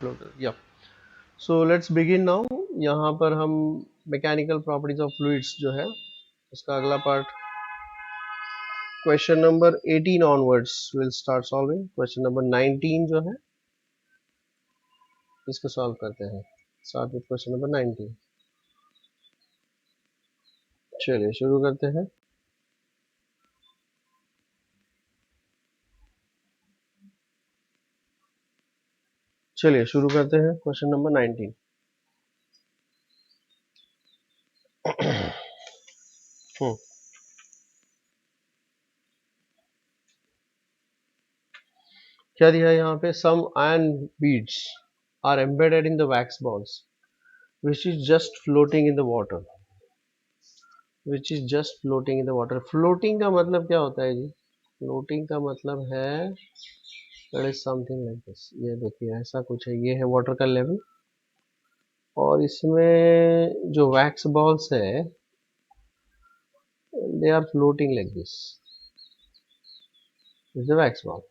Yeah. So let's begin now. यहाँ पर हम मैकेनिकल प्रॉपर्टीज ऑफ फ्लूइड्स जो है उसका अगला part question number 18 onwards will start solving. Question number 19 जो है इसको सॉल्व करते हैं. Start with question number 19. चलिए शुरू करते हैं. चलिए शुरू करते हैं क्वेश्चन नंबर 19. क्या दिया है यहाँ पे? Some iron beads are embedded in the wax balls which is just floating in the water. which is just floating in the water. floating का मतलब क्या होता है जी? floating का मतलब है that is something like this. ये देखिए ऐसा कुछ है. ये है वाटर का लेवल और इसमें जो वैक्स बॉल्स है they are floating like this. this is a wax ball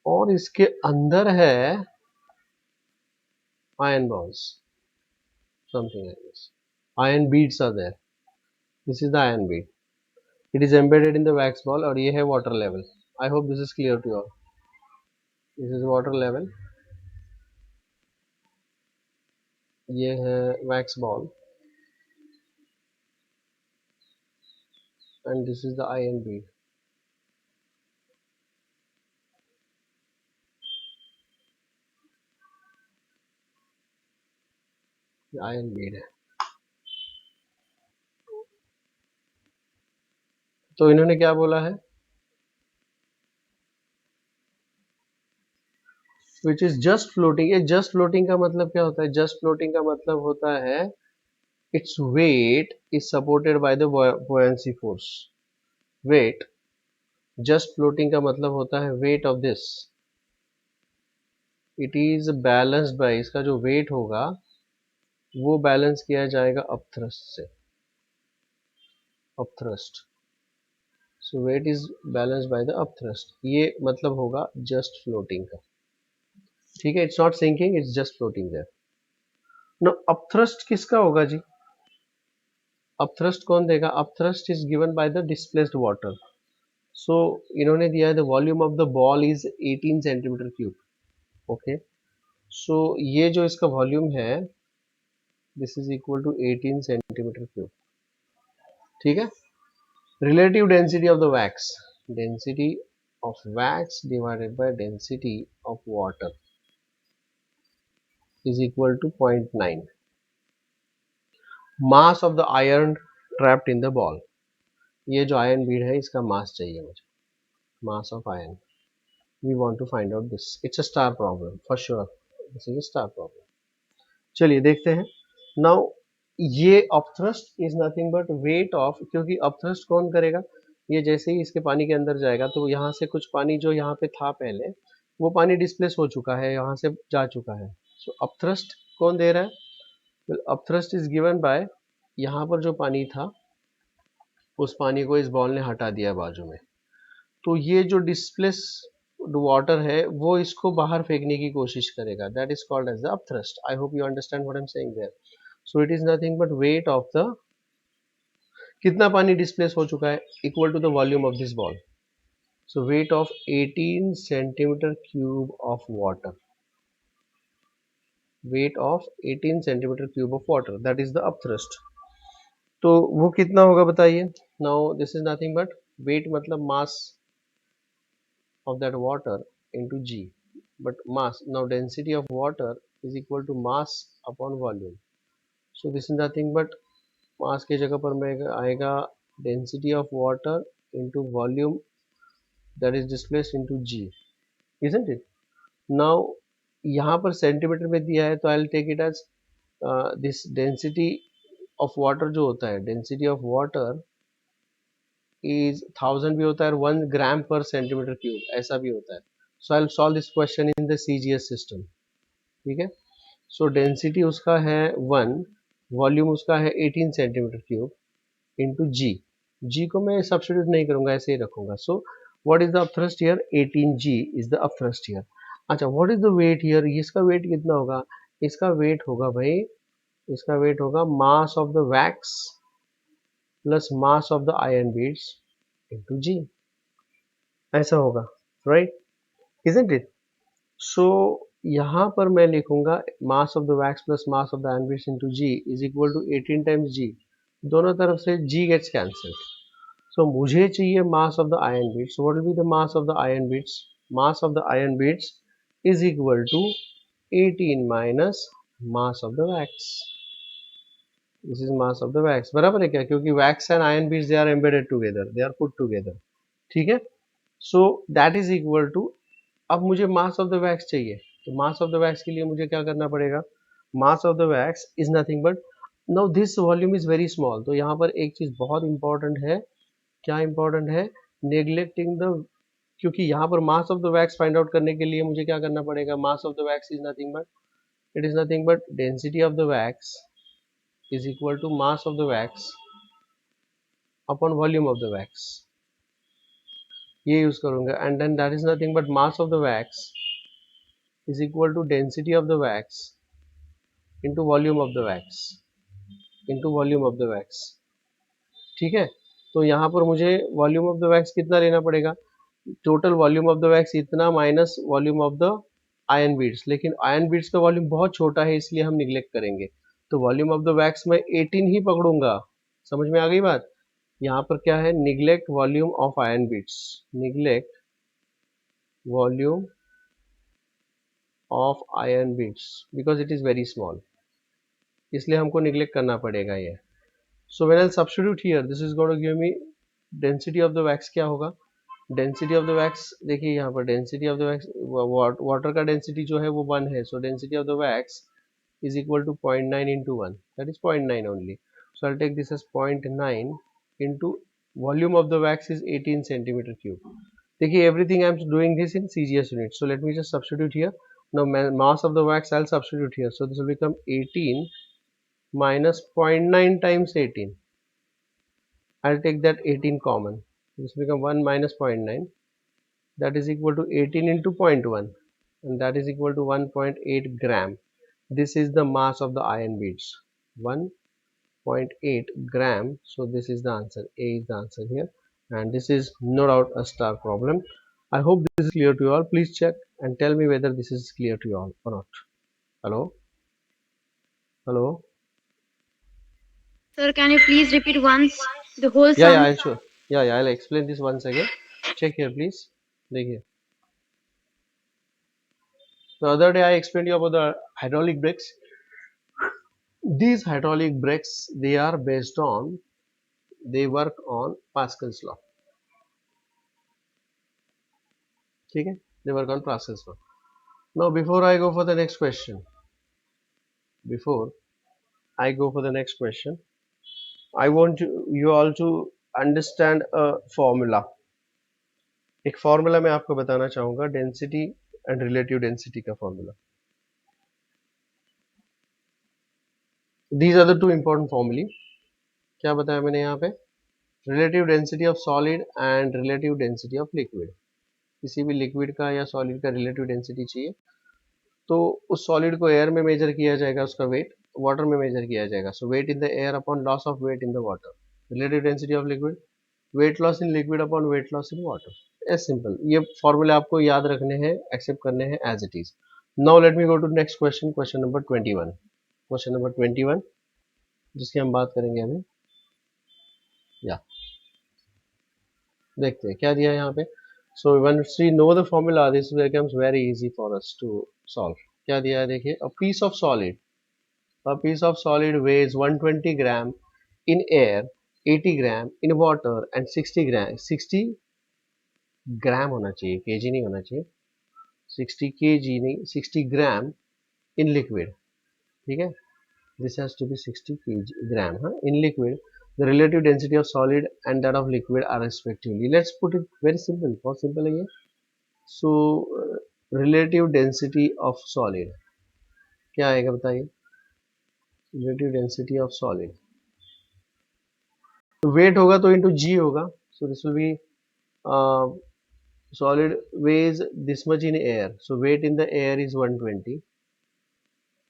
और इसके अंदर है iron balls, something like this. iron beads are there. this is the iron bead. it is embedded in the wax ball और ये है water level. I hope this is clear to you all. this is water level. ये है wax ball and this is the iron bead. Ion Beed है. तो इन्होंने क्या बोला है? Which is just floating. ये जस्ट फ्लोटिंग का मतलब क्या होता है? जस्ट फ्लोटिंग का मतलब होता है its weight is supported by the buoyancy force. Weight just floating का मतलब होता है weight of this it is balanced by, इसका जो वेट होगा वो बैलेंस किया जाएगा अपथ्रस्ट से. Upthrust. So weight is balanced by the upthrust. ये मतलब होगा जस्ट फ्लोटिंग का. ठीक है. It's not sinking, it's just floating there. No upthrust किसका होगा जी? अपथ्रस्ट कौन देगा? Upthrust is given by the displaced water. So इन्होंने दिया है the volume of the ball is 18 centimetre cube. Okay. So ये जो इसका वॉल्यूम है this is equal to 18 centimetre cube. ठीक है. Relative density of the wax. Density of wax divided by density of water is equal to 0.9. Mass of the iron trapped in the ball. ये जो iron bead है इसका mass चाहिए मुझे. Mass of iron. We want to find out this. It's a star problem for sure. This is a star problem. चलिए देखते हैं. Now ये upthrust is nothing but weight of, क्योंकि अपथ्रस्ट कौन करेगा? ये जैसे ही इसके पानी के अंदर जाएगा तो यहाँ से कुछ पानी जो यहाँ पे था पहले वो पानी डिस्प्लेस हो चुका है, यहाँ से जा चुका है. सो अपथ्रस्ट कौन दे रहा है? अपथ्रस्ट इज गिवन बाय, यहाँ पर जो पानी था उस पानी को इस बॉल ने हटा दिया बाजू में. तो ये जो डिस्प्लेस वाटर है वो इसको बाहर फेंकने की कोशिश करेगा. That is called as the upthrust. I hope you understand what I am saying there. So it is nothing but weight of the, कितना पानी डिस्प्लेस हो चुका है, equal to the volume of this ball. So weight of 18 centimetre cube of water. Weight of 18 centimetre cube of water, that is the upthrust. तो वो कितना होगा बताइए. Now this is nothing but wait मतलब मास of that water into g, but mass, now density of water is equal to mass upon volume. So this is nothing but mass के जगह पर में आएगा density of water into volume that is displaced into g, isn't it? Now यहाँ पर centimetre में दिया है तो I'll take it as this density of water जो होता है, density of water is 1000 भी होता है और 1 ग्राम पर सेंटीमीटर क्यूब ऐसा भी होता है. So I will solve this question in the CGS system. ठीक है. सो डेंसिटी उसका है 1, वॉल्यूम उसका है 18 centimetre cube into g. G को मैं सब्स्टिट्यूट नहीं करूंगा, ऐसे ही रखूंगा. So what is the upthrust here? 18g is the upthrust here. अच्छा, what is the weight here, इसका वेट कितना होगा, इसका वेट होगा भाई, इसका वेट होगा mass of the wax plus mass of the iron beads into g, ऐसा होगा, राइट, इजंट इट? सो यहाँ पर मैं लिखूंगा mass of the wax plus mass of the iron beads into g is equal to 18 times g, दोनों तरफ से g gets cancelled, so मुझे चाहिए mass of the iron beads, what will be the mass of the iron beads, mass of the iron beads is equal to 18 minus mass of the wax, this is mass of the wax, बराबर है क्या, क्योंकि wax and iron beads they are embedded together, they are put together, ठीक है, so that is equal to, अब मुझे mass of the wax चाहिए, तो मास ऑफ द वैक्स के लिए मुझे क्या करना पड़ेगा, मास of the wax is nothing but, now this volume is very small, तो यहाँ पर एक चीज बहुत इंपॉर्टेंट है, क्या इंपॉर्टेंट है, नेग्लेक्टिंग द, क्योंकि यहाँ पर मास of the wax find out करने के लिए मुझे क्या करना पड़ेगा, मास of the wax is nothing but, it is nothing but density of the wax is equal to mass of the wax upon volume of the wax, ये use करूंगा, and then that is nothing but mass of the wax is equal to density of the wax into volume of the wax, into volume of the wax, ठीक है, तो यहाँ पर मुझे volume of the wax कितना लेना पड़ेगा, total volume of the wax इतना minus volume of the iron beads, लेकिन आयन बीड्स का वॉल्यूम बहुत छोटा है इसलिए हम निग्लेक्ट करेंगे, तो वॉल्यूम ऑफ द वैक्स में 18 ही पकड़ूंगा, समझ में आ गई बात, यहाँ पर क्या है, neglect volume of iron beads, neglect volume of iron beads because it is very small, इसलिए हमको निग्लेक्ट करना पड़ेगा ये, so when I substitute here this is going to give me density of the wax, क्या होगा, density of the wax, देखिए यहाँ पर density of the wax, water का डेंसिटी जो है वो 1 है, so density of the wax is equal to 0.9 into 1, that is 0.9 only, so I'll take this as 0.9 into volume of the wax is 18 centimeter cube, देखिए everything I'm doing this in CGS unit, so let me just substitute here, now mass of the wax I'll substitute here, so this will become 18 minus 0.9 times 18, I'll take that 18 common, this will become 1 minus 0.9, that is equal to 18 into 0.1, and that is equal to 1.8 gram, this is the mass of the iron beads, 1.8 gram, so this is the answer, A is the answer here, and this is no doubt a star problem. I hope this is clear to you all, please check and tell me whether this is clear to you all or not. Hello, hello, Sir, can you please repeat once the whole yeah, sum? I'll show, yeah, I'll explain this once again, check here please, देखिए, the other day I explained you about the hydraulic brakes, these hydraulic brakes, they are based on, they work on Pascal's law, ठीक है, they work on Pascal's law. Now before I go for the next question, before I go for the next question, I want you all to understand a formula. एक formula मैं आपको बताना चाहूंगा, density and relative density का formula, these are the two important formulae, क्या बताया मैंने यहाँ पे, relative density of solid and relative density of liquid, किसी भी लिक्विड का या सॉलिड का रिलेटिव डेंसिटी चाहिए तो उस सॉलिड को एयर में मेजर किया जाएगा, उसका वेट वाटर में मेजर किया जाएगा, so weight in the air upon loss of weight in the water, relative density of liquid, weight loss in liquid upon weight loss in water, as simple, ये फॉर्मूले आपको याद रखने हैं, एक्सेप्ट करने हैं as it is. Now let me go to next question, question number 21, question number 21 जिसकी हम बात करेंगे अभी, या देखते हैं क्या दिया है यहाँ पे, सो once we know the formula this becomes very easy for us to solve, क्या दिया है देखिए, a piece of solid weighs 120 gram in air, 80 gram in water and 60 ग्राम होना चाहिए, केजी नहीं होना चाहिए, 60 केजी नहीं, 60 ग्राम इन लिक्विड, ठीक है, this has to be 60 gram in liquid, the relative density of solid and that of liquid are respectively, let's put it very simple, बहुत simple है ये, so relative density of solid क्या आएगा बताइए, relative density of solid, weight होगा तो into g होगा, so this will be solid weighs this much in air, so weight in the air is 120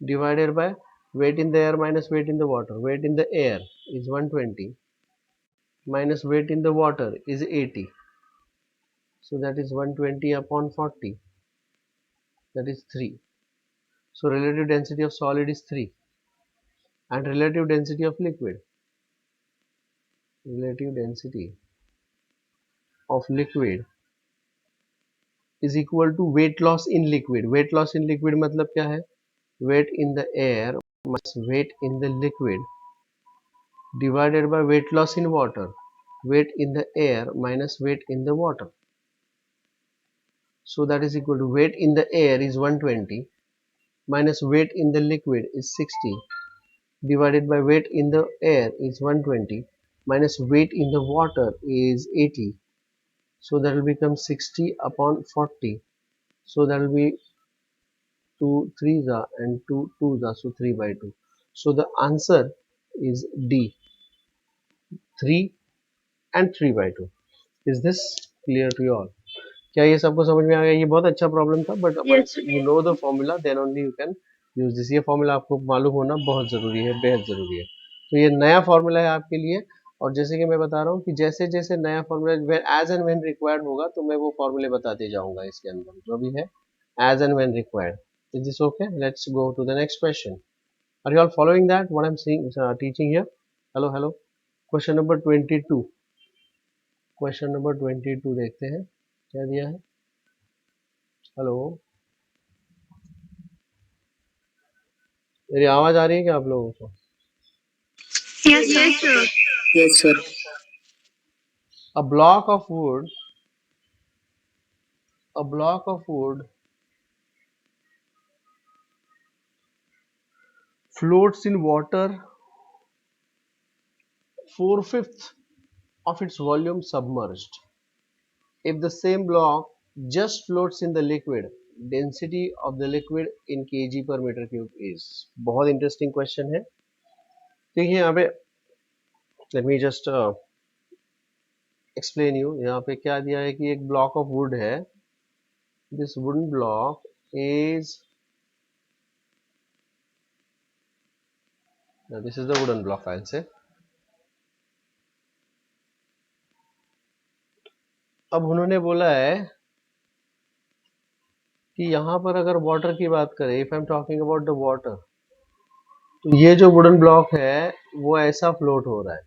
divided by weight in the air minus weight in the water. Weight in the air is 120 minus weight in the water is 80, so that is 120 upon 40, that is 3. So relative density of solid is 3, and relative density of liquid is equal to weight loss in liquid. Weight loss in liquid मतलब क्या है? Weight in the air minus weight in the liquid divided by weight loss in water. Weight in the air minus weight in the water. So that is equal to weight in the air is 120 minus weight in the liquid is 60 divided by weight in the air is 120 minus weight in the water is 80. So that will become 60 upon 40. So that will be 2 3s are and 2 2s are, so 3 by 2. So the answer is D, 3 and 3 by 2. Is this clear to you all? क्या ये सबको समझ में आ गया? ये बहुत अच्छा प्रॉब्लम था, but Yes. Once you know the formula then only you can use this. ये फॉर्मूला आपको मालूम होना बहुत ज़रूरी है, बेहद ज़रूरी है. तो ये नया फॉर्मूला है आपके लिए, और जैसे कि मैं बता रहा हूँ कि जैसे जैसे नया formula as and when required होगा तो मैं वो फॉर्मूले बताते जाऊंगा इसके अंदर जो भी है, as and when required. Is this okay? Let's go to the next question. Are you all following that what I am seeing teaching here? Hello hello. Question number 22. Question number 22 देखते हैं क्या दिया है. हेलो, मेरी आवाज आ रही है क्या आप लोगों को? Yes, sir. Yes, sir. Yes, sir. A block of wood, a block of wood floats in water 4/5 of its volume submerged. If the same block just floats in the liquid, density of the liquid in kg per meter cube is. बहुत interesting question है. देखिए यहाँ पे late me just explain you. यहाँ पे क्या दिया है कि एक ब्लॉक ऑफ वुड है. This wooden block is this is the wooden block I will say. अब उन्होंने बोला है कि यहाँ पर अगर वाटर की बात करें, if I am talking about the water, तो ये जो वुडन ब्लॉक है वो ऐसा फ्लोट हो रहा है.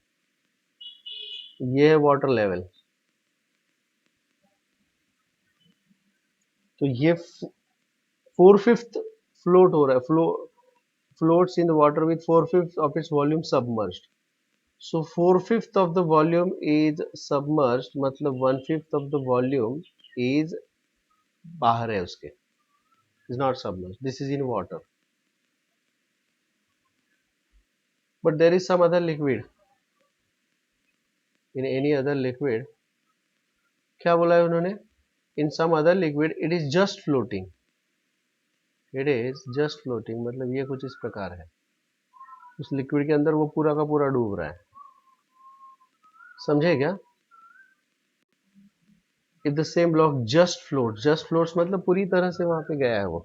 ये है वाटर लेवल. तो ये 4/5 फ्लोट हो रहा है. floats in the water with 4/5 of its volume submerged. So 4/5 of the volume is submerged, मतलब 1/5 of the volume is बाहर है उसके, is not submerged. This is in water. But there is some other liquid. In any other liquid, क्या बोला है उन्होंने? In some other liquid it is just floating. It is just floating मतलब ये कुछ इस प्रकार है. उस लिक्विड के अंदर वो पूरा का पूरा डूब रहा है. समझे क्या? If the same block just floats मतलब पूरी तरह से वहां पे गया है वो.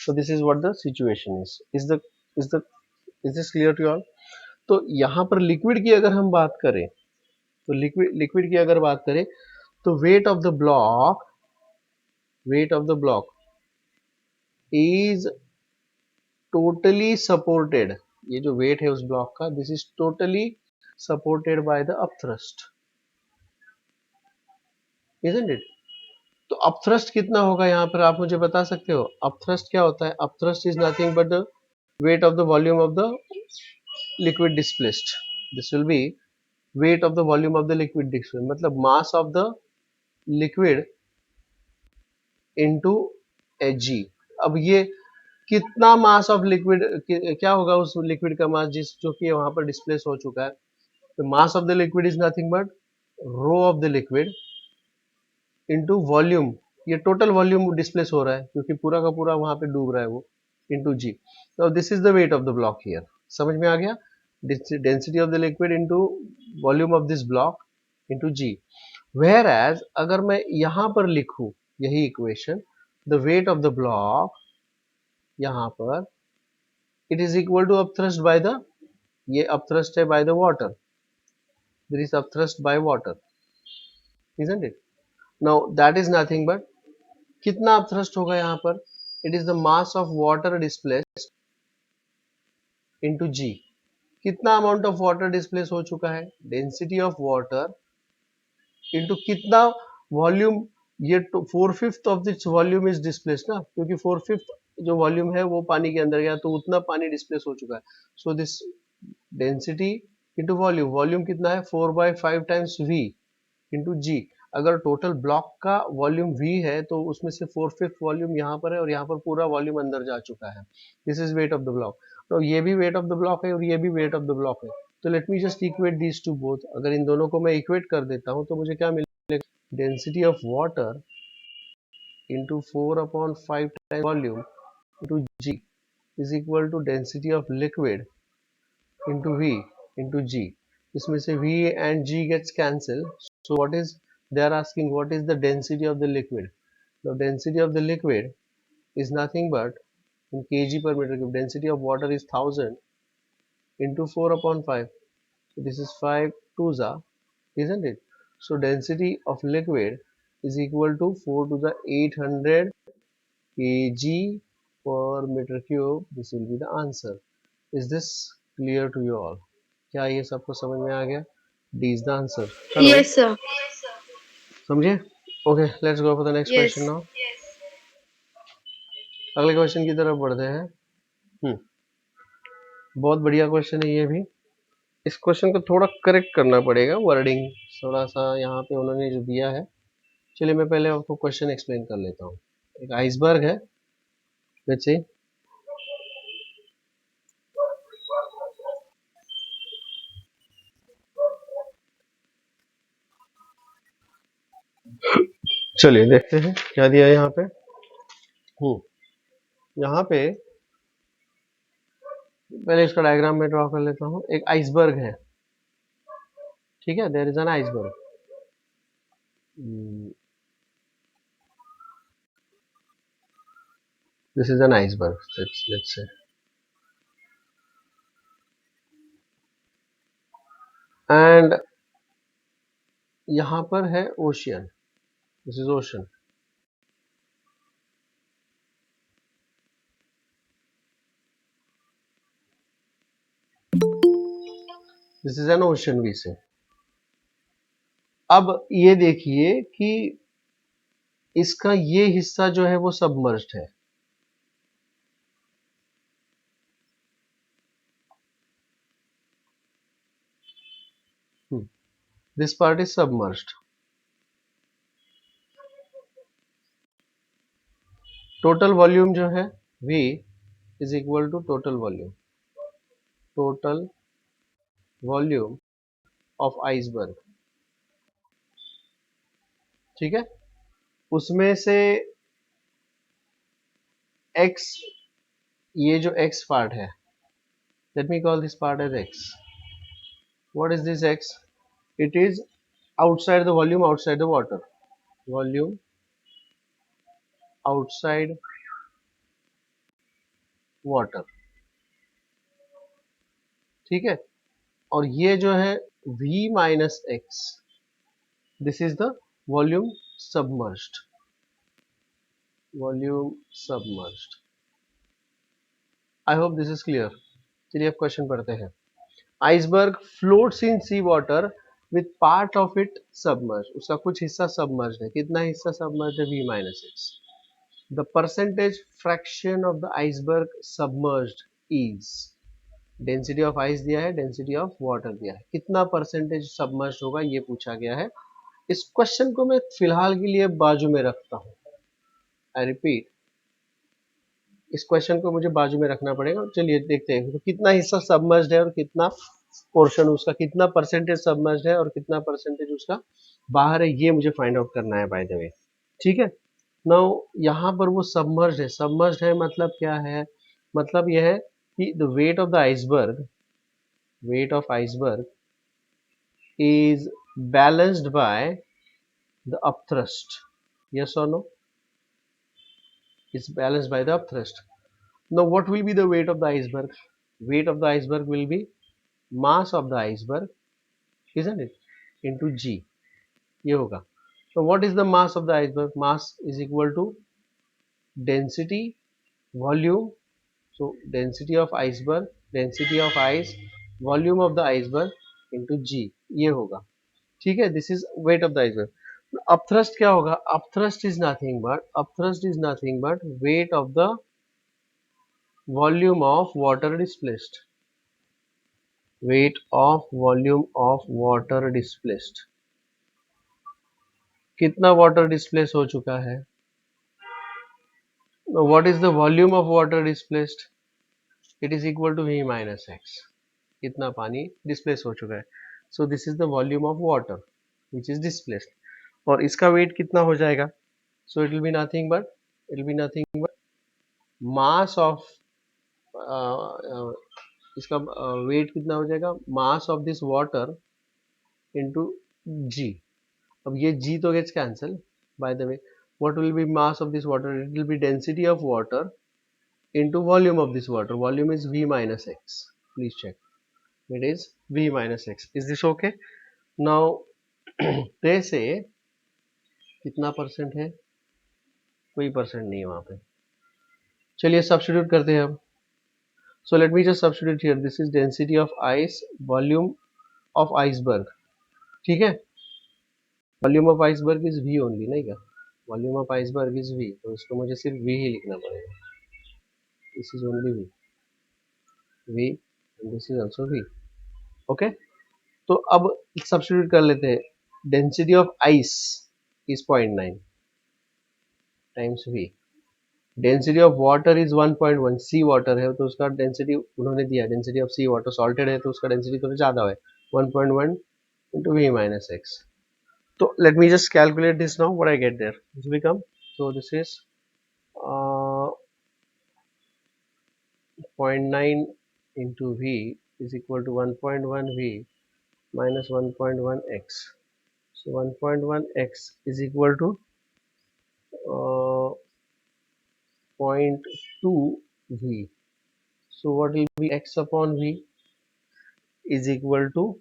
So this is what the situation is. Is this clear to you all? तो यहाँ पर लिक्विड की अगर हम बात करें, तो लिक्विड की अगर बात करें तो weight of the block is totally supported. ये जो weight है उस ब्लॉक का, this is totally supported by the upthrust, isn't it? तो अपथ्रस्ट कितना होगा यहाँ पर आप मुझे बता सकते हो? अपथ्रस्ट क्या होता है? Upthrust is nothing but the weight of the volume of the liquid displaced. This will be weight of the volume of the liquid displaced, मतलब mass of the liquid into hg. अब ये कितना mass of liquid, क्या होगा उस liquid का मास जिस जो कि वहां पर डिस्प्लेस हो चुका है? तो mass of the liquid is nothing but rho of the liquid into volume. ये टोटल वॉल्यूम डिस्प्लेस हो रहा है क्योंकि पूरा का पूरा वहां पे डूब रहा है वो, इनटू जी. तो this is the weight of the block here. समझ में आ गया? Density of the liquid into volume of this block into g. Whereas अगर मैं यहां पर लिखूं यही equation, the weight of the block यहां पर it is equal to upthrust by the, ये अपथ्रस्ट है by the water, there is upthrust by water, isn't it? Now that is nothing but कितना अपथ्रस्ट होगा यहाँ पर, it is the mass of water displaced into g. कितना amount of water displace हो चुका है, डेंसिटी ऑफ वाटर इनटू कितना volume, ये 4/5 of this volume is displace ना, क्योंकि 4/5 जो वॉल्यूम है वो पानी के अंदर गया तो उतना पानी डिस्प्लेस हो चुका है। So this density into volume, volume कितना है 4/5 टाइम्स v इंटू जी। अगर टोटल ब्लॉक का वॉल्यूम v है तो उसमें से 4/5 वॉल्यूम यहाँ पर है और यहाँ पर पूरा वॉल्यूम अंदर जा चुका है। This is wait of the block. तो ये भी वेट ऑफ द ब्लॉक है और ये भी वेट ऑफ द ब्लॉक है। तो let me just equate these to both. अगर इन दोनों को मैं इक्वेट कर देता हूँ तो मुझे क्या मिलेगा, density of water into 4/5 time volume into g is equal to density of liquid into V into G. इसमें से V and G gets cancelled. So what is, they are asking what is the density of the liquid. The density of the liquid is nothing but in kg per meter cube. Density of water is 1000 into 4/5. So this is 5 2s, isn't it? So density of liquid is equal to 4 to the 800 kg per meter cube. This will be the answer. Is this clear to you all? क्या ये सबको समझ में आ गया? D is the answer. Hello, Yes, sir. समझे? Okay, let's go for the next question Yes. Now. अगले question की तरफ बढ़ते हैं। बहुत बढ़िया क्वेश्चन है ये भी। इस क्वेश्चन को थोड़ा करेक्ट करना पड़ेगा, वर्डिंग थोड़ा सा यहाँ पे उन्होंने जो दिया है। चलिए मैं पहले आपको क्वेश्चन एक्सप्लेन कर लेता हूँ। एक आइसबर्ग है, लेट्स सी। चलिए देखते हैं क्या दिया है यहाँ पे। यहाँ पे पहले इसका डायग्राम में ड्रॉ कर लेता हूँ। एक आइसबर्ग है, ठीक है, there is an iceberg. This is an iceberg, let's say, and यहाँ पर है ocean, this is ocean. This is an ocean we say. अब ये देखिए कि इसका ये हिस्सा जो है वो सबमर्ज्ड है, this part is submerged. Total volume जो है V is equal to total volume, total volume of iceberg, ठीक है। उसमें से x, ये जो x पार्ट है, let me call this part as x। What is this x? It is outside the volume, outside the water, volume outside water, ठीक है। और ये जो है V minus x, this is the volume submerged, volume submerged. I hope this is clear. चलिए अब question पढ़ते हैं। Iceberg floats in sea water with part of it submerge, उसका कुछ हिस्सा सबमर्ज है। कितना हिस्सा सबमर्ज है? V minus x. The percentage fraction of the iceberg submerged is, density of ice दिया है, डेंसिटी ऑफ वाटर दिया है, कितना परसेंटेज सबमर्ज होगा ये पूछा गया है। इस क्वेश्चन को मैं फिलहाल के लिए बाजू में रखता हूं। आई रिपीट, इस क्वेश्चन को मुझे बाजू में रखना पड़ेगा। चलिए देखते हैं तो कितना हिस्सा सबमर्ज्ड है और कितना पोर्शन उसका, कितना परसेंटेज सबमर्ज्ड है और कितना परसेंटेज उसका बाहर है, ये मुझे फाइंड आउट करना है बाय द वे, ठीक है। नाउ यहाँ पर वो सबमर्ज्ड है, सबमर्ज्ड है मतलब क्या है? मतलब यह है कि the weight of the iceberg, weight of iceberg is balanced by the upthrust. Yes or no? It's balanced by the upthrust. Now what will be the weight of the iceberg? Weight of the iceberg will be mass of the iceberg, isn't it, into g. ये होगा. So what is the mass of the iceberg? Mass is equal to density volume. So density of iceberg, density of ice, volume of the iceberg into g. ये होगा. ठीक है. This is weight of the iceberg. Upthrust क्या होगा? Upthrust is nothing but weight of the volume of water displaced. Weight of volume of water displaced. कितना water displaced हो चुका है? What is the volume of water displaced? It is equal to V minus X. कितना पानी displaced हो चुका है? So this is the volume of water which is displaced. और इसका weight कितना हो जाएगा? So it will be nothing but mass of इसका weight कितना हो जाएगा? Mass of this water into G. अब ये G तो gets cancelled. By the way, what will be mass of this water? It will be density of water into volume of this water. Volume is V minus X. Please check. It is V minus X. Is this okay? Now they say कितना percent है? कोई percent नहीं है वहां पे. चलिए substitute करते हैं अब. So let me just substitute here. This is density of ice, volume of iceberg. ठीक है. Volume of iceberg is V only, नहीं क्या? Volume of iceberg is V. तो इसको मुझे सिर्फ V ही लिखना पड़ेगा. This is only V and this is also V. Okay. तो अब सब्स्टिट्यूट कर लेते हैं. Density of ice is 0.9 times V. Density of water is 1.1. Sea water है तो उसका डेंसिटी उन्होंने दिया. Density of sea water salted है तो उसका डेंसिटी थोड़ा ज्यादा है. 1.1 into V minus X. So let me just calculate this now. What I get there? This will become, so this is 0.9 into V is equal to 1.1 V minus 1.1 X. So 1.1 X is equal to 0.2 V. So what will be X upon V is equal to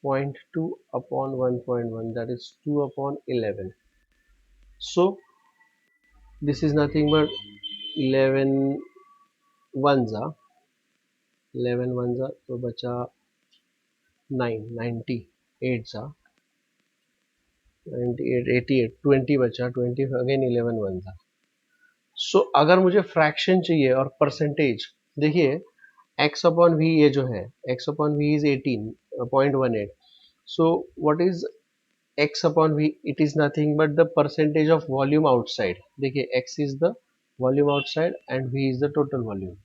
0.2 upon 1.1, that is 2 upon 11. So this is nothing but 11 ones are 11 ones are तो बचा 9 98 are 98 88 20 बचा 20 again 11 ones are. सो अगर मुझे fraction चाहिए और percentage, देखिए x upon v ये जो है x upon v is 18.18. So what is x upon v? It is nothing but the percentage of volume outside. देखिए x is the volume outside and v is the total volume.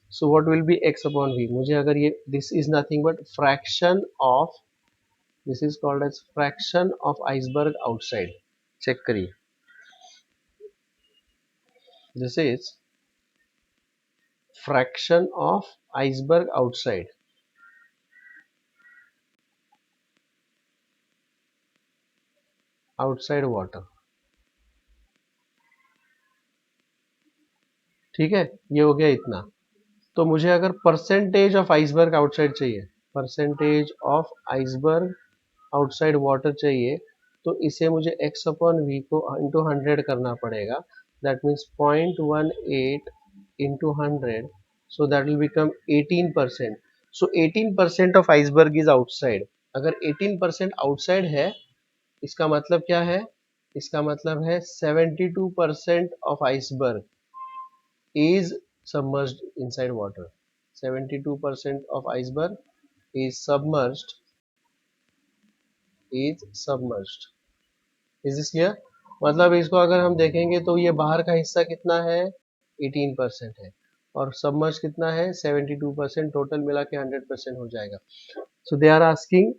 So what will be x upon v? मुझे अगर ये this is nothing but fraction of, this is called as fraction of iceberg outside. Check करिए, this is fraction of iceberg outside. outside water. ठीक है, ये हो गया इतना. तो मुझे अगर परसेंटेज ऑफ आइसबर्ग आउटसाइड चाहिए, percentage of iceberg outside water चाहिए, तो इसे मुझे x अपॉन वी को इंटू 100 करना पड़ेगा. That means 0.18 into 100. So that will become 18%. So 18% of iceberg is outside. अगर 18% आउटसाइड है, इसका मतलब क्या है? इसका मतलब है 72% of iceberg is submerged inside water. 72% of iceberg is submerged. Is this clear? मतलब इसको अगर हम देखेंगे तो ये बाहर का हिस्सा कितना है? 18% है और सबमर्ज कितना है? 72%. टोटल मिला के 100% हो जाएगा. So they are asking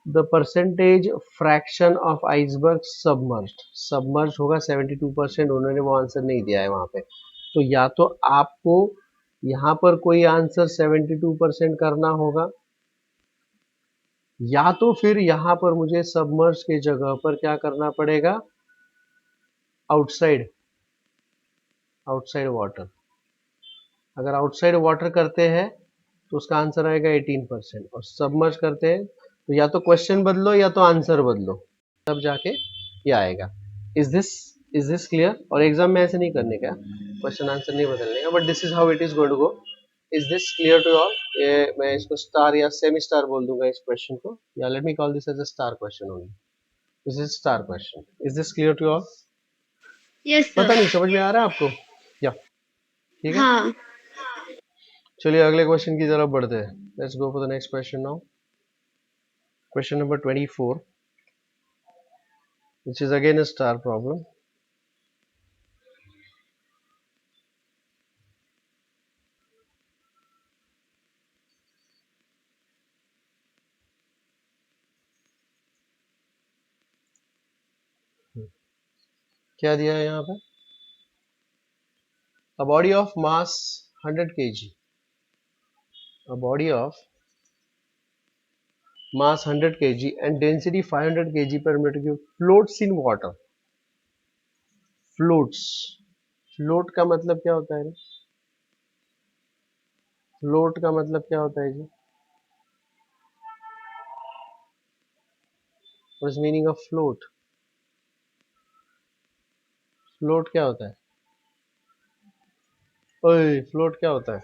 the percentage fraction of iceberg submerged. Submerge होगा 72%. उन्होंने वो आंसर नहीं दिया है वहां पे. तो या तो आपको यहाँ पर कोई आंसर 72% करना होगा या तो फिर यहाँ पर मुझे सबमर्ज की जगह पर क्या करना पड़ेगा, आउटसाइड आउटसाइड वाटर। अगर आउटसाइड वाटर करते हैं तो उसका आंसर आएगा 18%, और सबमर्ज करते हैं तो या तो क्वेश्चन बदलो या तो आंसर बदलो, तब जाके ये आएगा। Is this clear? और एग्जाम में ऐसे नहीं करने का, क्वेश्चन आंसर नहीं बदलने का, but this is how it is going to go. Is this clear to all? ये मैं इसको स्टार या सेमी स्टार बोल दूंगा इस क्वेश्चन को, या let me call this as a star question only. This is star question. Is this clear to all? Yes, sir. पता नहीं समझ में आ रहा है आपको? या ठीक है, हाँ. चलिए अगले क्वेश्चन की तरफ बढ़ते हैं। Let's go for the next question now. Question number 24, which is again a star problem. क्या दिया है यहाँ पे? A body of mass 100 kg, a body of mass 100 kg and density 500 kg per meter cube floats in water. Floats, float का मतलब क्या होता है? फ्लोट का मतलब क्या होता है जी? What is meaning of float? Float क्या होता है? ओए, फ्लोट क्या होता है?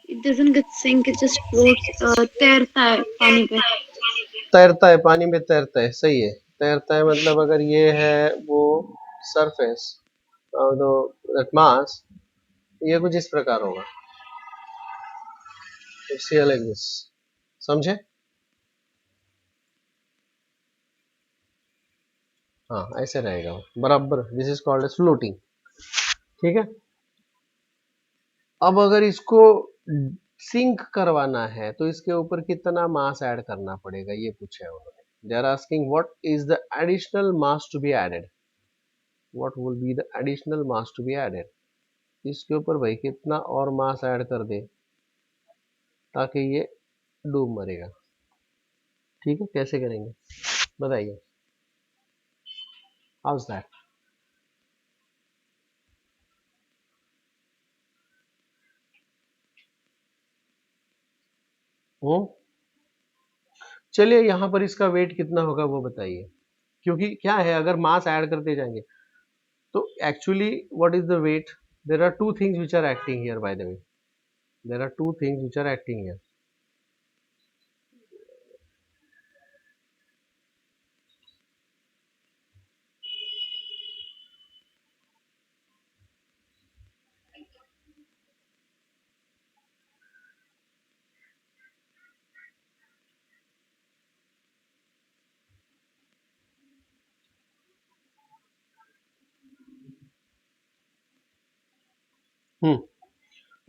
It doesn't get sink. It just floats. तैरता है पानी पे. तैरता है, पानी में तैरता है, सही है। तैरता है मतलब अगर ये है वो सरफेस, तो दैट मास, ये कुछ इस प्रकार होगा, लाइक दिस, समझे? हाँ ऐसे रहेगा बराबर, this is called as floating. ठीक है, अब अगर इसको सिंक करवाना है तो इसके ऊपर कितना मास ऐड करना पड़ेगा, ये पूछा है उन्होंने। They are asking what is the additional mass to be added, what will be the additional mass to be added. इसके ऊपर भाई कितना और मास ऐड कर दे ताकि ये डूब मरेगा। ठीक है, कैसे करेंगे बताइए, हाउस दैट? हम्म, चलिए यहाँ पर इसका वेट कितना होगा वो बताइए, क्योंकि क्या है अगर मास ऐड करते जाएंगे तो actually what is the weight, there are two things which are acting here, by the way there are two things which are acting here.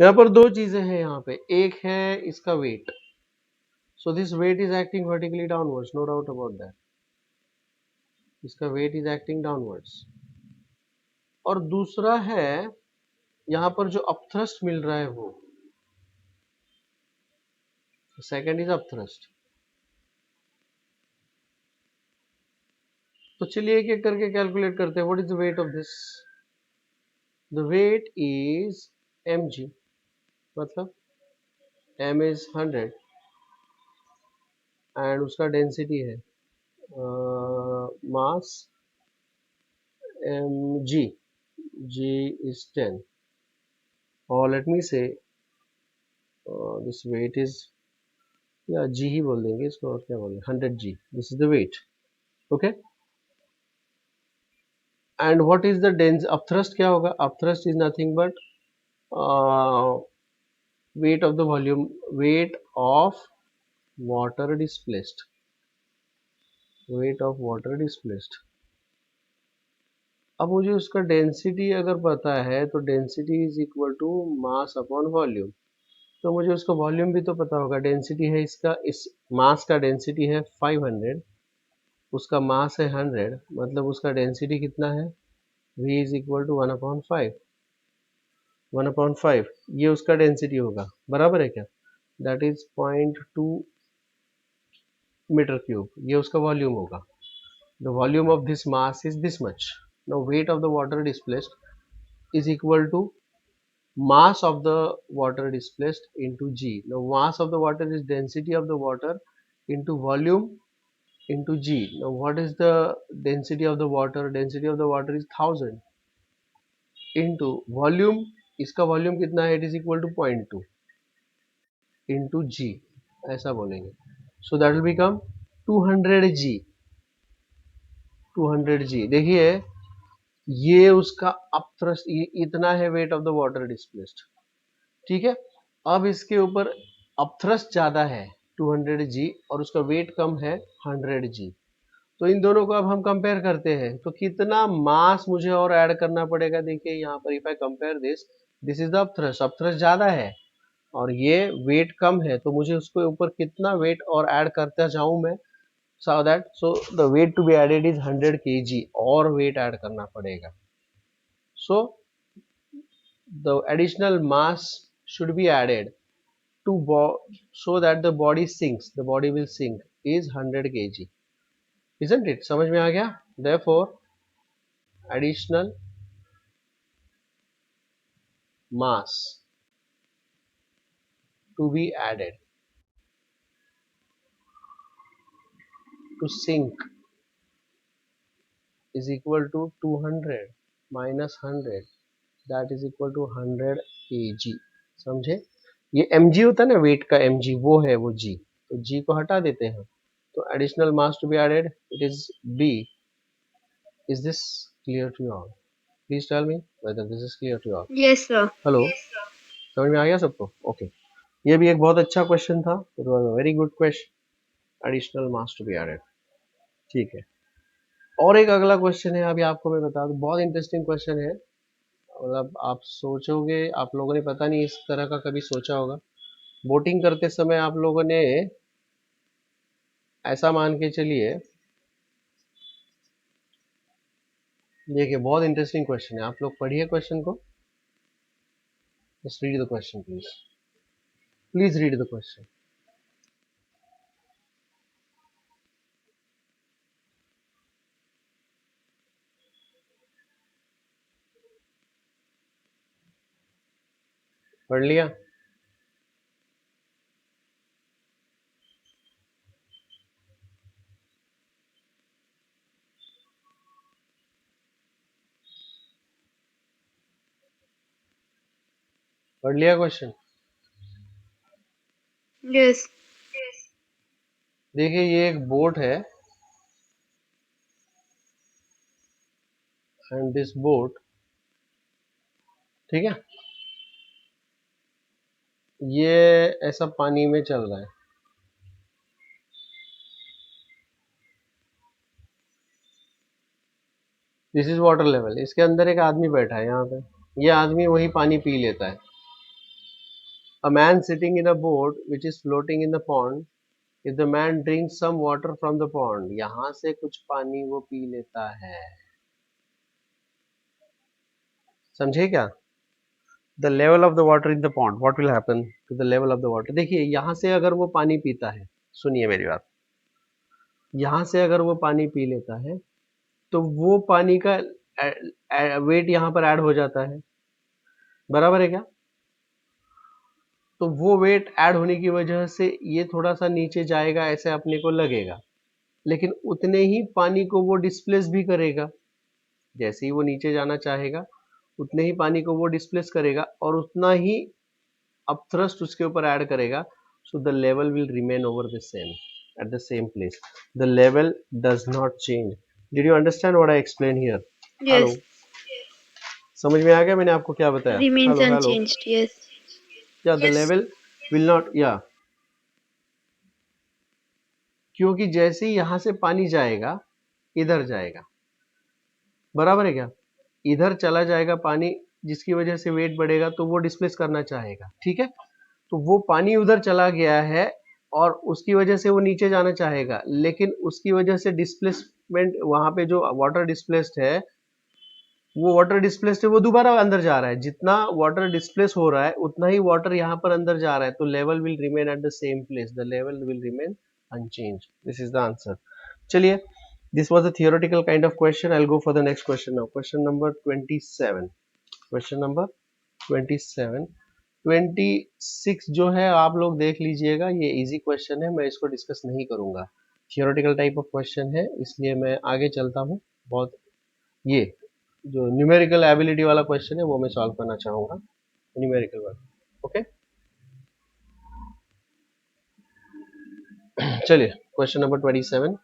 यहाँ पर दो चीजें हैं यहाँ पे, एक है इसका weight, so this weight is acting vertically downwards, no doubt about that, इसका वेट इज एक्टिंग डाउनवर्ड्स। और दूसरा है यहाँ पर जो अपथ्रस्ट मिल रहा है वो, सेकंड इज अपथ्रस्ट। तो चलिए एक एक करके कैलकुलेट करते हैं। What is the weight of this? The weight is mg, मतलब m इज 100 एंड उसका डेंसिटी है mass mg, g is 10, or let me say this weight is, या g ही बोल देंगे इसको, और क्या बोलेंगे, 100g, this is the weight. Okay, and what is the dense upthrust, क्या होगा? Upthrust is nothing but weight of the volume, weight of water displaced, weight of water displaced। अब मुझे उसका डेंसिटी अगर पता है तो density is equal to mass upon volume, तो मुझे उसका वॉल्यूम भी तो पता होगा। डेंसिटी है इसका, इस मास का डेंसिटी है 500, उसका मास है 100, मतलब उसका डेंसिटी कितना है? v is equal to 1/5। 1/5 ये उसका डेंसिटी होगा, बराबर है क्या? दैट इज 0.2 मीटर क्यूब, ये उसका वॉल्यूम होगा. The volume of this mass is this much. Now wait of the water displaced is equal to mass of the water displaced into g. Now mass of the water is density of the water into volume into g. Now what is the density of the water? Density of the water is 1000 into volume. इसका volume कितना है? It is equal to 0.2 into g, ऐसा बोलेंगे. So that will become 200 g. 200 g. देखिए ये उसका upthrust, ये इतना है weight of the water displaced. ठीक है. अब इसके ऊपर अपथ्रस्ट ज्यादा है 200 g और उसका वेट कम है 100 g. तो इन दोनों को अब हम कंपेयर करते हैं तो कितना मास मुझे और ऐड करना पड़ेगा. देखिए यहाँ पर if I compare this, this is the upthrust. Upthrust ज्यादा है और ये वेट कम है, तो मुझे उसके ऊपर कितना वेट और ऐड करता जाऊं मैं. So the weight to be added is 100 kg, और वेट ऐड करना पड़ेगा. सो the additional mass should be added to so that the body sinks, the body will sink is 100 kg, isn't it? समझ में आ गया? Therefore additional mass to be added to sink is equal to 200 minus 100, that is equal to 100 kg. समझे? ये mg होता है ना, wait का mg, वो है वो g, तो g को हटा देते हैं. तो additional mass to be added, it is b. Is this clear to you all? Please tell me whether this is clear to you all. Yes, sir. Hello, समझ में आ गया सबको? ओके. ये भी एक बहुत अच्छा क्वेश्चन था. It was a very good question. Additional mass to be added. ठीक है. और एक अगला क्वेश्चन है, अभी आपको मैं बता दूं, बहुत इंटरेस्टिंग क्वेश्चन है. मतलब आप सोचोगे, आप लोगों ने पता नहीं इस तरह का कभी सोचा होगा. बोटिंग करते समय आप लोगों ने ऐसा मान के चलिए, देखिए बहुत इंटरेस्टिंग क्वेश्चन है. आप लोग पढ़िए क्वेश्चन को. Just read the question please. Please read the question. पढ़ लिया? पढ़ लिया क्वेश्चन? Yes. देखिए ये एक बोट है एंड दिस बोट, ठीक है, ये ऐसा पानी में चल रहा है. This is water level. इसके अंदर एक आदमी बैठा है यहाँ पे. ये आदमी वही पानी पी लेता है. A man sitting in a boat which is floating in the pond. If the man drinks some water from the pond, यहाँ से कुछ पानी वो पी लेता है. समझे क्या? The level of the water in the pond, what will happen to the level of the water. देखिए यहाँ से अगर वो पानी पीता है, सुनिए मेरी बात, यहाँ से अगर वो पानी पी लेता है तो वो पानी का वेट यहाँ पर ऐड हो जाता है, बराबर है क्या? तो वो वेट ऐड होने की वजह से ये थोड़ा सा नीचे जाएगा, ऐसे अपने को लगेगा, लेकिन उतने ही पानी को वो डिस्प्लेस भी करेगा. जैसे ही वो नीचे जाना चाहेगा उतने ही पानी को वो डिस्प्लेस करेगा और उतना ही अपथ्रस्ट उसके ऊपर ऐड करेगा. So the level will remain over the same, eight the same place. The level does not change. Did you understand what I explain here? Hello, Yes. समझ में आ गया मैंने आपको क्या बताया? Remains hello hello. unchanged. Yes. या the level will not, या क्योंकि जैसे ही यहां से पानी जाएगा इधर जाएगा, बराबर है क्या? इधर चला जाएगा पानी, जिसकी वजह से वेट बढ़ेगा तो वो डिस्प्लेस करना चाहेगा, ठीक है. तो वो पानी उधर चला गया है और उसकी वजह से वो नीचे जाना चाहेगा, लेकिन उसकी वजह से डिस्प्लेसमेंट, वहां पे जो वाटर डिस्प्लेस्ड है वो वाटर डिस्प्लेस्ड है, वो दोबारा अंदर जा रहा है, जितना वाटर डिस्प्लेस हो रहा है उतना ही वाटर यहाँ पर अंदर जा रहा है, तो level will remain at the same place, the level will remain unchange, this is the answer. चलिए, this was a theoretical kind of question. I will go for the next question now, question number 27। Question number 27। 26 जो है आप लोग देख लीजिएगा, ये easy question है, मैं इसको डिस्कस नहीं करूंगा, थियोरेटिकल टाइप ऑफ क्वेश्चन है, इसलिए मैं आगे चलता हूँ। बहुत ये जो न्यूमेरिकल एबिलिटी वाला क्वेश्चन है वो मैं सॉल्व करना चाहूंगा, न्यूमेरिकल वाला। ओके, चलिए क्वेश्चन नंबर 27,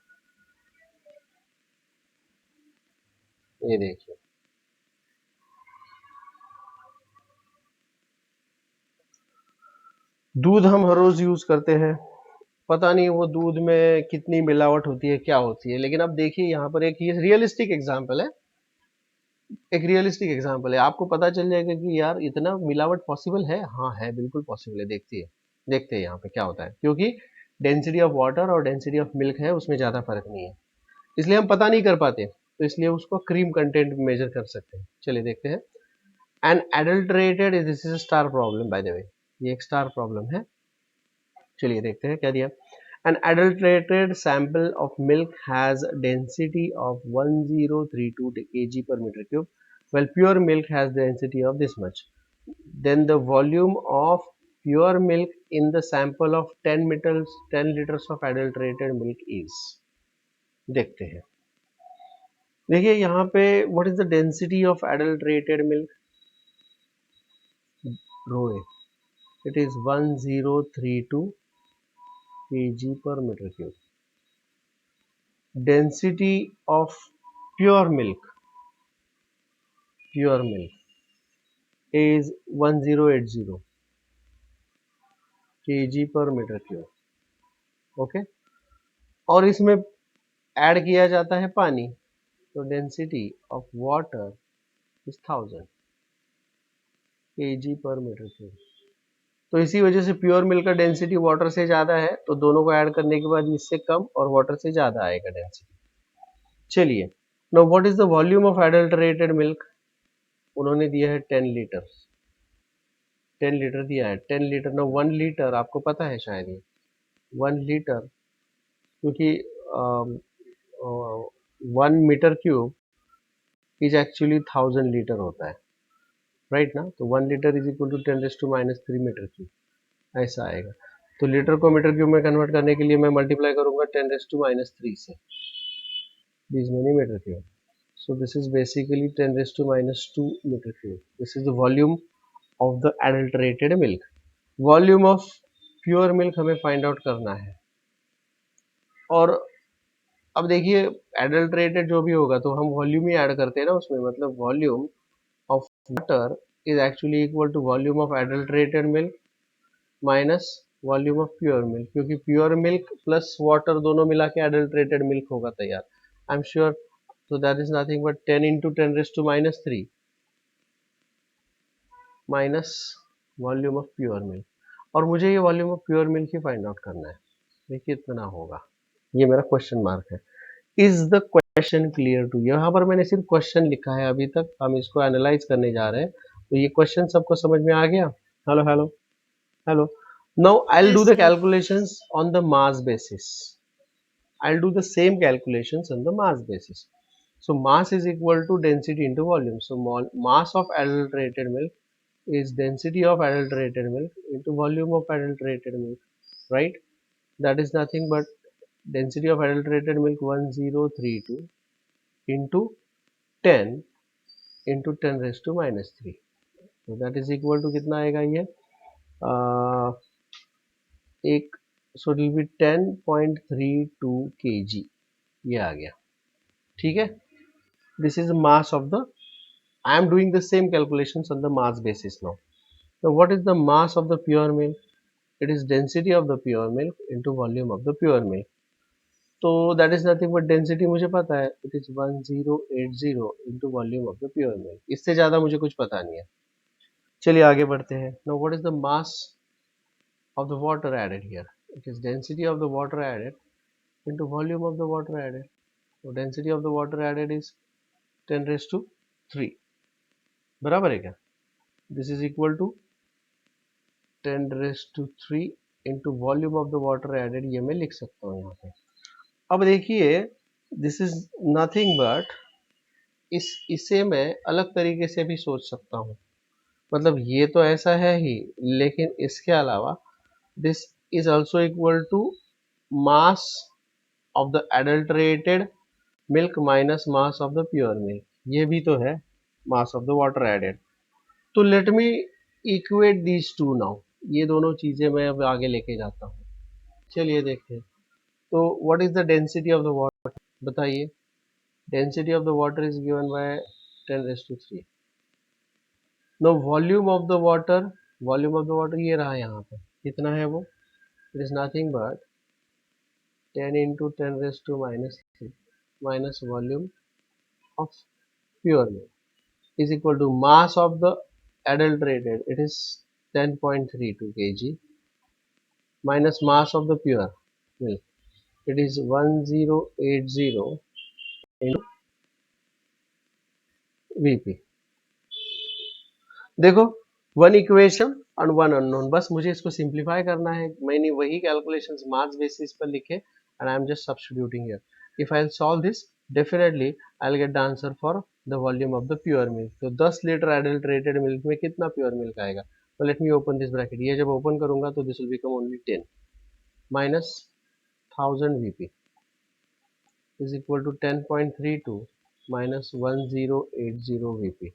ये देखिए। दूध हम हर रोज यूज करते हैं, पता नहीं वो दूध में कितनी मिलावट होती है, क्या होती है, लेकिन अब देखिए यहाँ पर एक ये रियलिस्टिक एग्जाम्पल है, एक रियलिस्टिक एग्जाम्पल है, आपको पता चल जाएगा कि यार इतना मिलावट पॉसिबल है, हाँ है, बिल्कुल पॉसिबल है। देखते हैं यहाँ पे क्या होता है, क्योंकि डेंसिटी ऑफ वाटर और डेंसिटी ऑफ मिल्क है, उसमें ज़्यादा फर्क नहीं है, इसलिए हम पता नहीं कर पाते, तो इसलिए उसको क्रीम कंटेंट मेजर कर सकते हैं। चलिए देखते हैं। An adulterated, this is star problem by the way, ये एक स्टार प्रॉब्लम है। चलिए देखते हैं क्या दिया। An adulterated sample of milk has density of 1032 kg per meter cube, while pure milk has density of this much. Then the volume of pure milk in the sample of 10 liters of adulterated milk is। देखते हैं। देखिए यहाँ पे what is the density of adulterated milk? Rho A, it is 1032 kg per meter cube. Density of pure milk is 1080 kg per meter cube। Okay, और इसमें add किया जाता है पानी, तो density of water is 1000 kg पर metre cube. तो इसी वजह से प्योर मिल्क का डेंसिटी वाटर से ज्यादा है, तो दोनों को ऐड करने के बाद इससे कम और वाटर से ज्यादा आएगा डेंसिटी। चलिए, now what is the volume of adulterated milk? उन्होंने दिया है 10 लीटर, 10 लीटर दिया है, 10 लीटर ना 1 लीटर, आपको पता है शायद ये 1 लीटर, क्योंकि 1 metre cube is actually 1000 litre होता है, राइट ना, तो 1 litre is equal to 10⁻³ metre cube, ऐसा आएगा। तो लीटर को मीटर क्यूब में कन्वर्ट करने के लिए मैं मल्टीप्लाई करूंगा 10⁻³ से, this many metre cube, so this is basically 10⁻²मीटर cube, this is the volume of the adulterated milk। Volume of pure milk हमें फाइंड आउट करना है, और अब देखिए एडल्टरेटेड जो भी होगा तो हम वॉल्यूम ही ऐड करते हैं ना उसमें, मतलब volume of water is actually equal to volume of adulterated milk minus volume of pure milk, क्योंकि प्योर मिल्क प्लस वाटर दोनों मिला के एडल्टरेटेड मिल्क होगा तैयार, आई एम श्योर। तो that is nothing but 10 into 10⁻³ minus volume of pure milk, और मुझे ये वॉल्यूम ऑफ प्योर मिल्क ही फाइंड आउट करना है। देखिए इतना होगा, ये मेरा क्वेश्चन मार्क है। Is the question clear to? यहाँ पर मैंने सिर्फ क्वेश्चन लिखा है, अभी तक हम इसको एनालाइज करने जा रहे हैं, तो ये क्वेश्चन सबको समझ में आ गया? Hello hello hello. Now I will do Yes, the sir. Calculations on the mass basis, I'll do the same calculations on the mass basis. So mass is equal to density into volume. So mass of adulterated milk is density of adulterated milk into volume of adulterated milk, right? That is nothing but density of adulterated milk 1032 into 10 into 10⁻³ so that is equal to कितना आएगा ये एक, so it will be 10.32 kg, ये आ गया, ठीक है। This is the mass of the, I am doing the same calculations on the mass basis now. So what is the mass of the pure milk? It is density of the pure milk into volume of the pure milk. तो that is nothing but density मुझे पता है, it is 1080 into volume of the pure milk, इससे ज़्यादा मुझे कुछ पता नहीं है। चलिए आगे बढ़ते हैं। Now what is the mass of the water added here? It is density of the water added into volume of the water added. So density of the water added is 10 raised to 3 बराबर है क्या? This is equal to 10⁻³ into volume of the water added, ये मैं लिख सकता हूँ यहाँ पे। अब देखिए दिस इज नथिंग बट, इसे मैं अलग तरीके से भी सोच सकता हूँ, मतलब ये तो ऐसा है ही, लेकिन इसके अलावा this is also equal to mass of the adulterated milk minus mass of the pure milk, ये भी तो है mass of the water added. तो let me equate these two now, ये दोनों चीजें मैं अब आगे लेके जाता हूँ। चलिए देखते हैं। तो what is the density of the water, बताइए। Density of the water is given by 10⁻³ no volume of the water, volume of the water ये रहा यहाँ पे, कितना है वो, it is nothing but 10 into 10⁻³ minus volume of pure milk is equal to mass of the adulterated, it is 10.32 kg, minus mass of the pure milk, it is 1080 into Vp। देखो, one equation और one unknown, बस मुझे इसको simplify करना है। मैंने वही calculations मास basis पर लिखे and I am just substituting here. If I solve this, definitely I will get the answer for the volume of the pure milk. तो 10 लीटर एडल्टरेटेड मिल्क में कितना प्योर मिल्क आएगा? तो let me open this bracket, ये जब open करूंगा तो this will become only 10 minus 1000 Vp is equal to 10.32 minus 1080 Vp।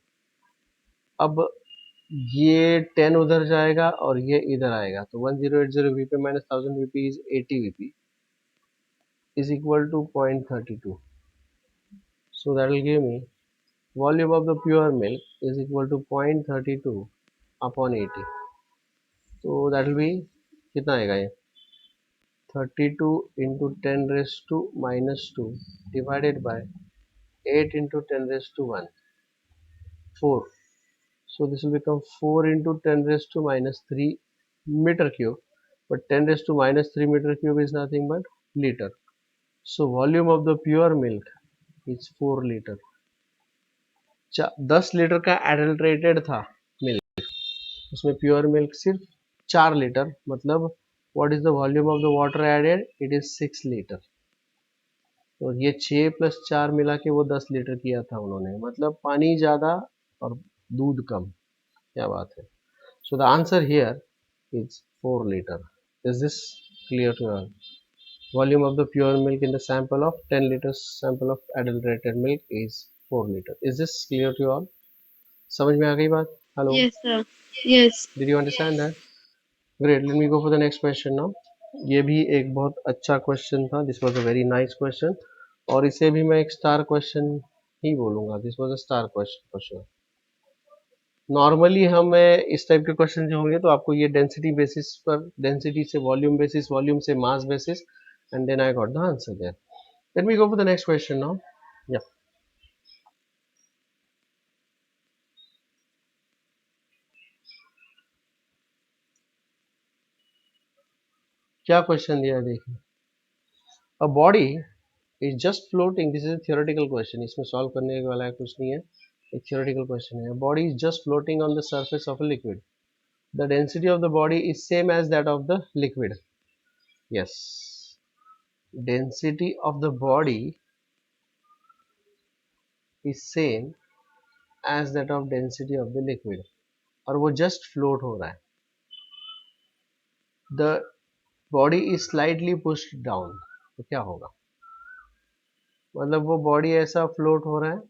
अब ये 10 उधर जाएगा और ये इधर आएगा, तो 1080 Vp minus 1000 Vp is 80 Vp is equal to 0.32, so that will give me volume of the pure milk is equal to 0.32 upon 80, तो that will be कितना आएगा ये 32 into 10 raised to minus 2 divided by 8 into 10 raised to 1, 4, so this will become 4 into 10 raised to minus 3 meter cube, but 10 raised to minus 3 meter cube is nothing but liter, so volume of the pure milk is 4 liter। 10 litre का adulterated था milk, उसमें pure milk सिर्फ 4 litre, मतलब what is the volume of the water added, it is 6 litre. तो ये 6 plus 4 मिला के वो 10 लीटर किया था उन्होंने, मतलब पानी ज़्यादा और दूध कम। क्या बात है। So the answer here is 4 liter। Is this clear to all? Volume of the pure milk in the sample of 10 liters sample of adulterated milk is 4 liter। Is this clear to all? समझ में आ गई बात? Hello, Yes, sir. Yes. did you understand that? Great, let me go for the next question now। ये भी एक बहुत अच्छा question था, this was a very nice question, और इसे भी मैं एक स्टार क्वेश्चन ही बोलूंगा, this was a star question for sure. Normally हमें इस टाइप के क्वेश्चन जो होंगे तो आपको ये डेंसिटी बेसिस पर, डेंसिटी से वॉल्यूम बेसिस, वॉल्यूम से mass basis, and then I got the answer there. Let me go for the next question now. या क्या क्वेश्चन दिया है देखिए। A body is just floating, this is theoretical question, इसमें solve करने वाला है कुछ नहीं है, एक थियोरेटिकल क्वेश्चन है। Body is just floating on the surface of a liquid, the density of the body is same as that of the liquid. Yes, density of the body is same as that of density of the liquid, और वो just float हो रहा है। The body is slightly pushed down, तो क्या होगा, मतलब वो बॉडी ऐसा फ्लोट हो रहा है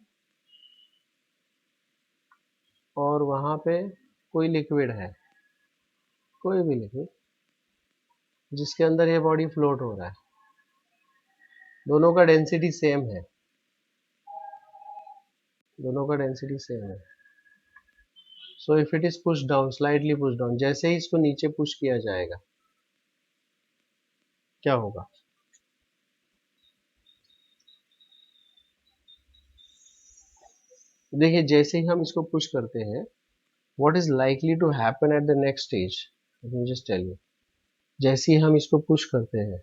और वहां पे कोई लिक्विड है, कोई भी लिक्विड जिसके अंदर ये बॉडी फ्लोट हो रहा है, दोनों का डेंसिटी सेम है, दोनों का डेंसिटी सेम है। So if it is push down, slightly push down, जैसे ही इसको नीचे पुश किया जाएगा क्या होगा, देखिए जैसे ही हम इसको पुश करते हैं, what is likely to happen at the next stage, let me just tell you. जैसे ही हम इसको पुश करते हैं,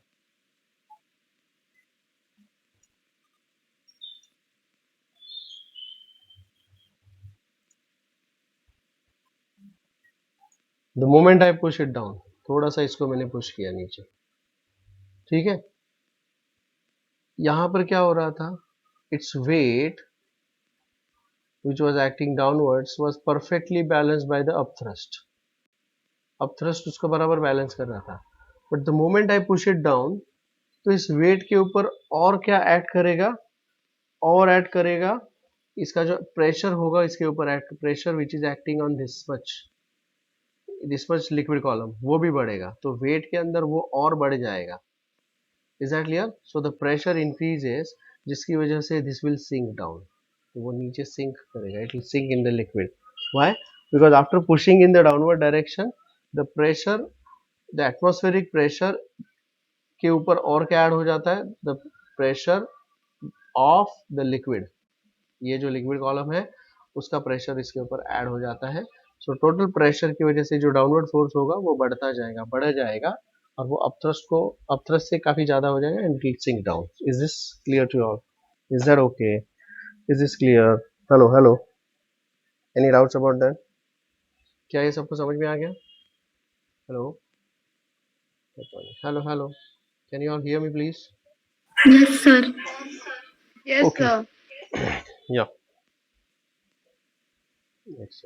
the moment I push it down, थोड़ा सा इसको मैंने पुश किया नीचे, ठीक है, यहां पर क्या हो रहा था, its weight which was acting downwards was perfectly balanced by the upthrust. Upthrust उसको बराबर बैलेंस कर रहा था, but the moment I push it down, तो इस वेट के ऊपर और क्या ऐड करेगा, और ऐड करेगा, इसका जो प्रेशर होगा इसके ऊपर, pressure which is acting on this much liquid column, वो भी बढ़ेगा, तो वेट के अंदर वो और बढ़ जाएगा। Is that clear? So the pressure increases, जिसकी वजह से दिस विल सिंक डाउन, तो वो नीचे सिंक करेगा, it will sink in the liquid. Why? Because after pushing in the downward direction, the pressure, the atmospheric pressure के ऊपर और क्या ऐड हो जाता है, the pressure of the liquid, ये जो लिक्विड कॉलम है उसका प्रेशर इसके ऊपर ऐड हो जाता है। सो टोटल प्रेशर की वजह से जो डाउनवर्ड फोर्स होगा वो बढ़ता जाएगा, बढ़ जाएगा, और वो अपथ्रस्ट से काफी ज्यादा हो जाएगा, and it sink down. Is this clear to all? Is that okay? Is this clear? Hello hello, any doubts about that? क्या ये सबको समझ में आ गया? Hello hello hello, can you all hear me please? Yes, sir. Yes, okay, sir. या next